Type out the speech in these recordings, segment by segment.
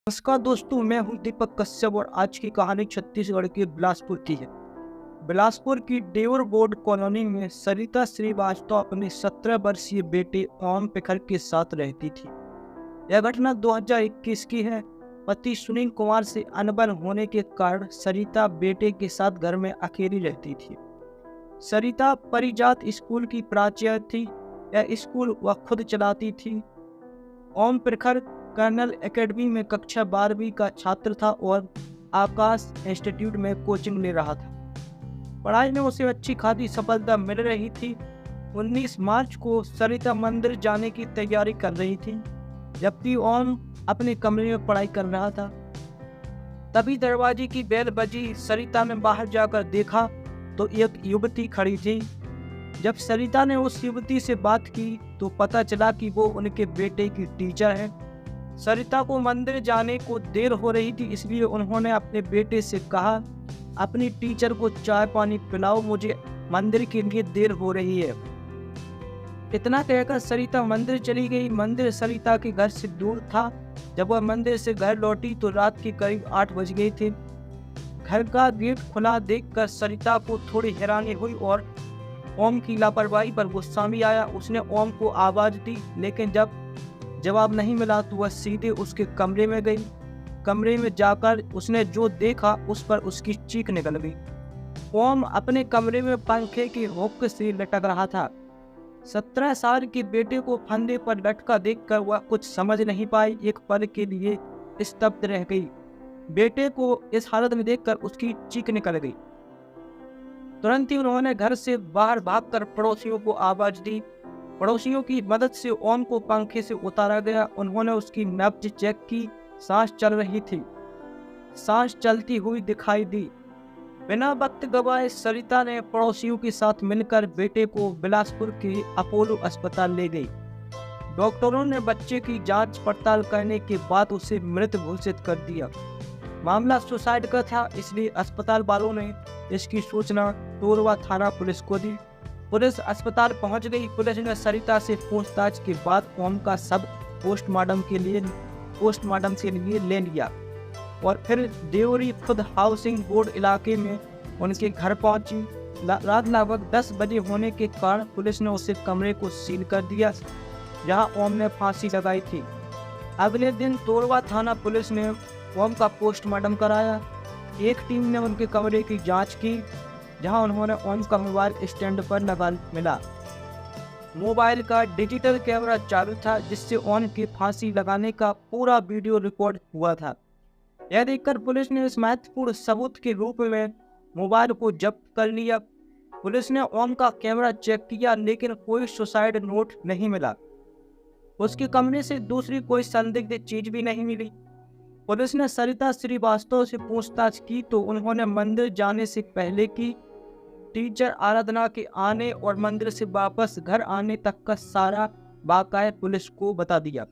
नमस्कार दोस्तों, मैं हूं दीपक कश्यप और आज की कहानी छत्तीसगढ़ के बिलासपुर की है। बिलासपुर की देवर बोर्ड कॉलोनी में सरिता श्रीवास्तव अपने 17 वर्षीय बेटे ओम प्रखर के साथ रहती थी। यह घटना 2021 की है। पति सुनील कुमार से अनबन होने के कारण सरिता बेटे के साथ घर में अकेली रहती थी। सरिता परिजात स्कूल की प्राचार्य थी। यह स्कूल वह खुद चलाती थी। ओम प्रखर कर्नल एकेडमी में कक्षा 12वीं का छात्र था और आकाश इंस्टीट्यूट में कोचिंग ले रहा था। पढ़ाई में उसे अच्छी खासी सफलता मिल रही थी। 19 मार्च को सरिता मंदिर जाने की तैयारी कर रही थी, जबकि ओम अपने कमरे में पढ़ाई कर रहा था। तभी दरवाजे की बेल बजी। सरिता ने बाहर जाकर देखा तो एक युवती खड़ी थी। जब सरिता ने उस युवती से बात की तो पता चला कि वो उनके बेटे की टीचर है। सरिता को मंदिर जाने को देर हो रही थी, इसलिए उन्होंने अपने बेटे से कहा, अपनी टीचर को चाय पानी पिलाओ, मुझे मंदिर के लिए देर हो रही है। इतना कहकर सरिता मंदिर चली गई। मंदिर सरिता के घर से दूर था। जब वह मंदिर से घर लौटी तो रात के करीब 8 बज गए थे। घर का गेट खुला देखकर सरिता को थोड़ी हैरानी हुई और ओम की लापरवाही पर गुस्सा भी आया। उसने ओम को आवाज दी, लेकिन जब जवाब नहीं मिला तो वह सीधे उसके कमरे में गई। कमरे में जाकर उसने जो देखा उस पर उसकी चीख निकल गई। ओम अपने कमरे में पंखे की हुक से लटक रहा था। 17 साल के बेटे को फंदे पर लटका देखकर वह कुछ समझ नहीं पाई। एक पल के लिए स्तब्ध रह गई। बेटे को इस हालत में देखकर उसकी चीख निकल गई। तुरंत ही उन्होंने घर से बाहर भागकर पड़ोसियों को आवाज दी। पड़ोसियों की मदद से ओम को पंखे से उतारा गया। उन्होंने उसकी नब्ज चेक की। सांस चल रही थी। सांस चलती हुई दिखाई दी। बिना वक्त गवाए सरिता ने पड़ोसियों के साथ मिलकर बेटे को बिलासपुर के अपोलो अस्पताल ले गई। डॉक्टरों ने बच्चे की जांच पड़ताल करने के बाद उसे मृत घोषित कर दिया। मामला सुसाइड का था, इसलिए अस्पताल वालों ने इसकी सूचना तोरवा थाना पुलिस को दी। पुलिस अस्पताल पहुंच गई। पुलिस ने सरिता से पूछताछ के बाद ओम का शव पोस्टमार्टम के लिए ले लिया और फिर देवरी खुद हाउसिंग बोर्ड इलाके में उनके घर पहुंची। रात लगभग 10 बजे होने के कारण पुलिस ने उसे कमरे को सील कर दिया जहां ओम ने फांसी लगाई थी। अगले दिन तोरवा थाना पुलिस ने ओम का पोस्टमार्टम कराया। एक टीम ने उनके कमरे की जांच की, जहां उन्होंने ओम का मोबाइल स्टैंड पर लगा मिला। मोबाइल का डिजिटल कैमरा चालू था, जिससे ओम की फांसी लगाने का पूरा वीडियो रिकॉर्ड हुआ था। यह देखकर पुलिस ने इस महत्वपूर्ण सबूत के रूप में मोबाइल को जब्त कर लिया। पुलिस ने ओम का कैमरा चेक किया, लेकिन कोई सुसाइड नोट नहीं मिला। उसके कमरे से दूसरी कोई संदिग्ध चीज भी नहीं मिली। पुलिस ने सरिता श्रीवास्तव से पूछताछ की तो उन्होंने मंदिर जाने से पहले की टीचर आराधना के आने और मंदिर से वापस घर आने तक का सारा वाकया पुलिस को बता दिया,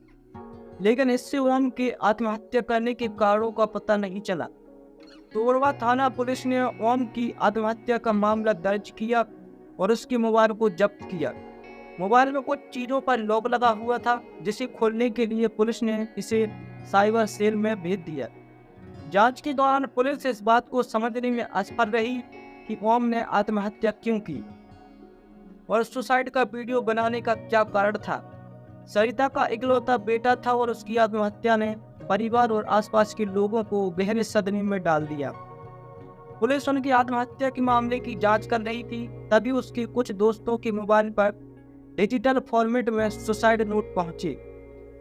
लेकिन इससे ओम के आत्महत्या करने के कारणों का पता नहीं चला। तोरवा थाना पुलिस ने ओम की आत्महत्या का मामला दर्ज किया और उसके मोबाइल को जब्त किया। मोबाइल में कुछ चीजों पर लॉक लगा हुआ था, जिसे खोलने के लिए पुलिस ने इसे साइबर सेल में भेज दिया। जांच के दौरान पुलिस इस बात को समझने में असफल रही कि ओम ने आत्महत्या क्यों की और सुसाइड का वीडियो बनाने का क्या कारण था। सरिता का इकलौता बेटा था और उसकी आत्महत्या ने परिवार और आसपास के लोगों को गहरे सदमे में डाल दिया। पुलिस उनकी आत्महत्या के मामले की जांच कर रही थी, तभी उसके कुछ दोस्तों के मोबाइल पर डिजिटल फॉर्मेट में सुसाइड नोट पहुंचे।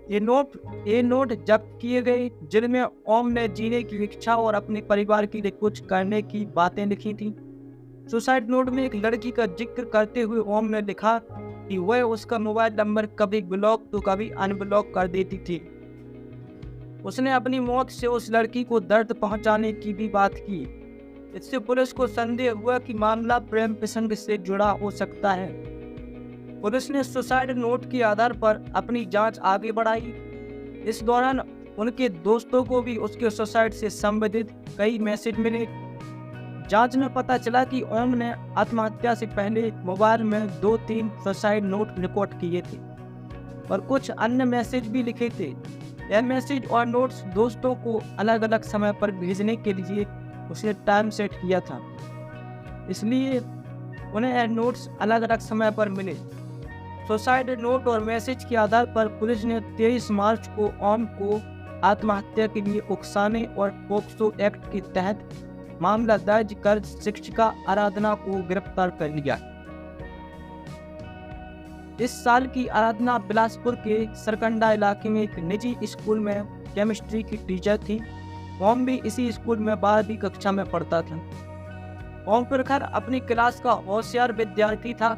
ये नोट जब्त किए गए, जिनमें ओम ने जीने की इच्छा और अपने परिवार के लिए कुछ करने की बातें लिखी थी। सुसाइड नोट में एक लड़की का जिक्र करते हुए ओम ने लिखा कि वह उसका मोबाइल नंबर कभी ब्लॉक तो कभी अनब्लॉक कर देती थी। उसने अपनी मौत से उस लड़की को दर्द पहुंचाने की भी बात की। इससे पुलिस को संदेह हुआ कि मामला प्रेम प्रसंग से जुड़ा हो सकता है। पुलिस ने सुसाइड नोट के आधार पर अपनी जांच आगे बढ़ाई। इस दौरान उनके दोस्तों को भी उसके सुसाइड से संबंधित कई मैसेज मिले। जांच में पता चला कि ओम ने आत्महत्या से पहले मोबाइल में 2-3 सुसाइड नोट रिकॉर्ड किए थे और कुछ अन्य मैसेज भी लिखे थे। यह मैसेज और नोट्स दोस्तों को अलग अलग समय पर भेजने के लिए उसने टाइम सेट किया था, इसलिए उन्हें यह नोट्स अलग अलग समय पर मिले। सुसाइड नोट और मैसेज के आधार पर पुलिस ने 23 मार्च को ओम को आत्महत्या के लिए उकसाने और पोक्सो एक्ट के तहत मामला दर्ज कर शिक्षिका आराधना को गिरफ्तार कर लिया। इस साल की आराधना बिलासपुर के सरकंडा इलाके में एक निजी स्कूल में केमिस्ट्री की टीचर थी। ओम भी इसी स्कूल में 12वीं कक्षा में पढ़ता था। ओम प्रखर अपनी क्लास का होशियार विद्यार्थी था।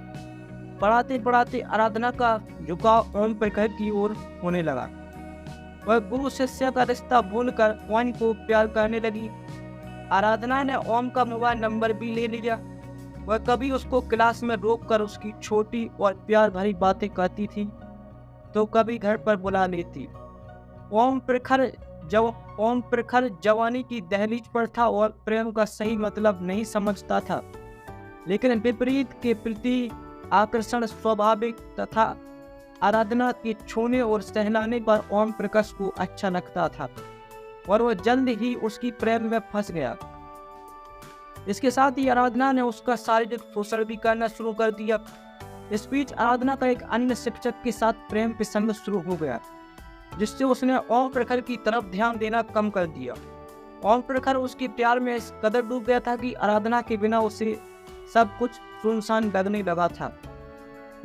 पढ़ाते पढ़ाते आराधना का झुकाव ओम प्रखर की ओर होने लगा। वह गुरु शिष्य का रिश्ता भूलकर ओम को प्यार करने लगी। आराधना ने ओम का मोबाइल नंबर भी ले लिया। वह कभी उसको क्लास में रोककर उसकी छोटी और प्यार भरी बातें कहती थी, तो कभी घर पर बुला लेती। ओम प्रखर जवानी की दहलीज पर था और प्रेम का सही मतलब नहीं समझता था, लेकिन विपरीत के प्रति आकर्षण स्वाभाविक तथा आराधना के छूने और सहलाने पर ओम प्रकाश को अच्छा लगता था और वह जल्द ही उसकी प्रेम में फंस गया। इसके साथ ही आराधना ने उसका शारीरिक शोषण भी करना शुरू कर दिया। इस बीच आराधना का एक अन्य शिक्षक के साथ प्रेम प्रसंग शुरू हो गया, जिससे उसने ओम प्रखर की तरफ ध्यान देना कम कर दिया। ओम प्रखर उसके प्यार में इस कदर डूब गया था कि आराधना के बिना उसे सब कुछ सुनसान लगने लगा था।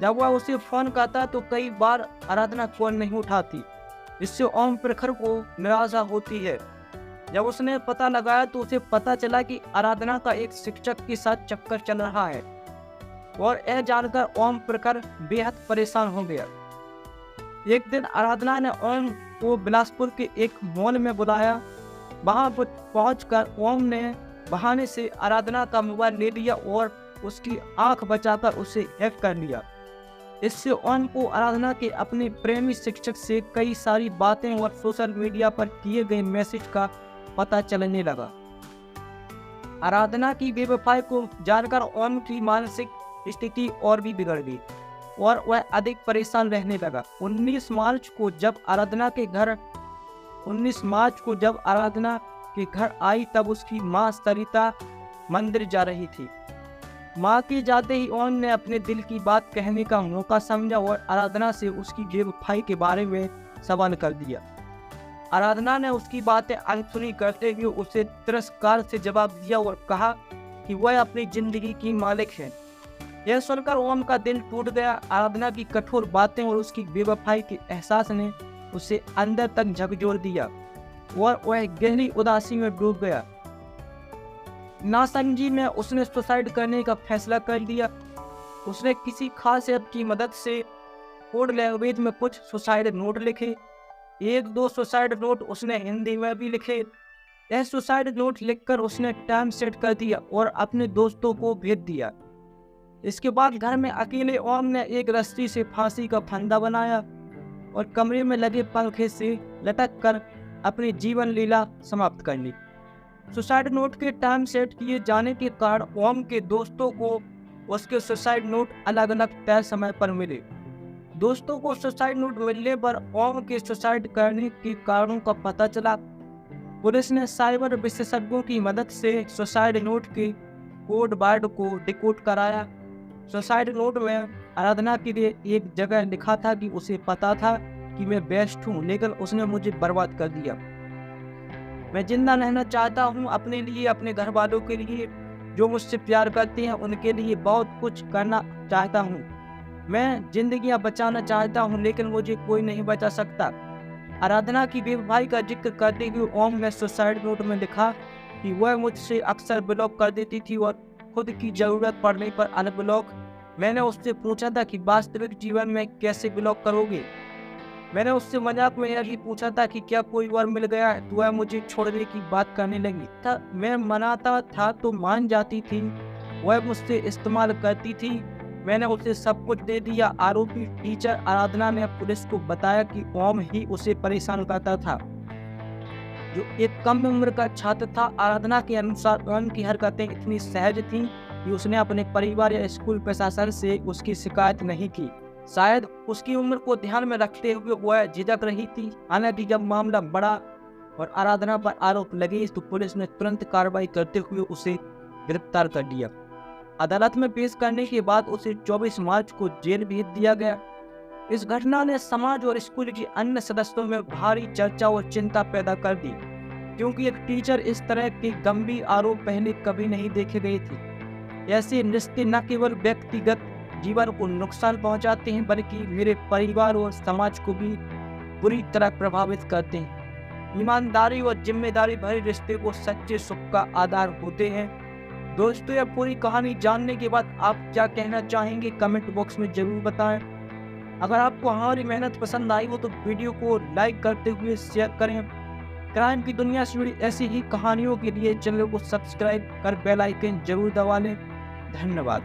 जब वह उसे फोन करता तो कई बार आराधना फोन नहीं उठाती, जिससे ओम प्रखर को निराशा होती है। जब उसने पता लगाया तो उसे पता चला कि आराधना का एक शिक्षक के साथ चक्कर चल रहा है और यह जानकर ओम प्रखर बेहद परेशान हो गया। एक दिन आराधना ने ओम को बिलासपुर के एक मॉल में बुलाया। वहां पहुंचकर ओम ने बहाने से आराधना का मोबाइल ले लिया और उसकी आंख बचाकर उसे हैक कर लिया। इससे ओम को आराधना के अपने प्रेमी शिक्षक से कई सारी बातें और सोशल मीडिया पर किए गए मैसेज का पता चलने लगा। आराधना की बेवफाई को जानकर ओम की मानसिक स्थिति और भी बिगड़ गई और वह अधिक परेशान रहने लगा। 19 मार्च को जब आराधना के घर आई तब उसकी माँ सरिता मंदिर जा रही थी। माँ के जाते ही ओम ने अपने दिल की बात कहने का मौका समझा और आराधना से उसकी बेवफाई के बारे में सवाल कर दिया। आराधना ने उसकी बातें अनसुनी करते हुए उसे तिरस्कार से जवाब दिया और कहा कि वह अपनी जिंदगी की मालिक है। यह सुनकर ओम का दिल टूट गया। आराधना की कठोर बातें और उसकी बेवफाई के एहसास ने उसे अंदर तक झकझोर दिया और वह गहरी उदासी में डूब गया। नासमझी में उसने सुसाइड करने का फैसला कर लिया। उसने किसी खास ऐप की मदद से कोड लैंग्वेज में कुछ सुसाइड नोट लिखे। 1-2 सुसाइड नोट उसने हिंदी में भी लिखे। यह सुसाइड नोट लिखकर उसने टाइम सेट कर दिया और अपने दोस्तों को भेज दिया। इसके बाद घर में अकेले ओम ने एक रस्सी से फांसी का फंदा बनाया और कमरे में लगे पंखे से लटक कर अपनी जीवन लीला समाप्त कर ली। सुसाइड नोट के टाइम सेट किए जाने के कारण ओम के दोस्तों को उसके सुसाइड नोट अलग अलग तय समय पर मिले। दोस्तों को सुसाइड नोट मिलने पर ओम के सुसाइड करने के कारणों का पता चला। पुलिस ने साइबर विशेषज्ञों की मदद से सुसाइड नोट के कोड वर्ड को डिकोड कराया। सुसाइड नोट में आराधना के लिए एक जगह लिखा था कि उसे पता था कि मैं बेस्ट हूँ, लेकिन उसने मुझे बर्बाद कर दिया। मैं जिंदा रहना चाहता हूँ, अपने लिए, अपने घर वालों के लिए, जो मुझसे प्यार करते हैं उनके लिए बहुत कुछ करना चाहता हूँ। मैं जिंदगियां बचाना चाहता हूं, लेकिन मुझे कोई नहीं बचा सकता। आराधना की बेवफाई का जिक्र करते हुए ओम ने सुसाइड नोट में लिखा कि वह मुझसे अक्सर ब्लॉक कर देती थी और खुद की जरूरत पड़ने पर अनब्लॉक। मैंने उससे पूछा था कि वास्तविक जीवन में कैसे ब्लॉक करोगे। मैंने उससे मजाक में यह भी पूछा था कि क्या कोई और मिल गया है, तो वह मुझे छोड़ने की बात करने लगी था। मैं मनाता था तो मान जाती थी, वह मुझसे इस्तेमाल करती थी। मैंने उसे सब कुछ दे दिया। आरोपी टीचर आराधना ने पुलिस को बताया कि ओम ही उसे परेशान करता था, जो एक कम उम्र का छात्र था। आराधना के अनुसार ओम की हरकतें इतनी सहज थीं कि उसने अपने परिवार या स्कूल प्रशासन से उसकी शिकायत नहीं की। शायद उसकी उम्र को ध्यान में रखते हुए वह झिझक रही थी। हालांकि जब मामला बड़ा और आराधना पर आरोप लगे तो पुलिस ने तुरंत कार्रवाई करते हुए उसे गिरफ्तार कर लिया। अदालत में पेश करने के बाद उसे 24 मार्च को जेल भेज दिया गया। इस घटना ने समाज और स्कूल के अन्य सदस्यों में भारी चर्चा और चिंता पैदा कर दी, क्योंकि एक टीचर इस तरह के गंभीर आरोप पहले कभी नहीं देखे गए थे। ऐसे रिश्ते न केवल व्यक्तिगत जीवन को नुकसान पहुंचाते हैं, बल्कि मेरे परिवार और समाज को भी बुरी तरह प्रभावित करते हैं। ईमानदारी और जिम्मेदारी भरे रिश्ते को सच्चे सुख का आधार होते हैं। दोस्तों, यह पूरी कहानी जानने के बाद आप क्या कहना चाहेंगे कमेंट बॉक्स में जरूर बताएं। अगर आपको हमारी मेहनत पसंद आई हो तो वीडियो को लाइक करते हुए शेयर करें। क्राइम की दुनिया से जुड़ी ऐसी ही कहानियों के लिए चैनल को सब्सक्राइब कर बेल आइकन जरूर दबा लें। धन्यवाद।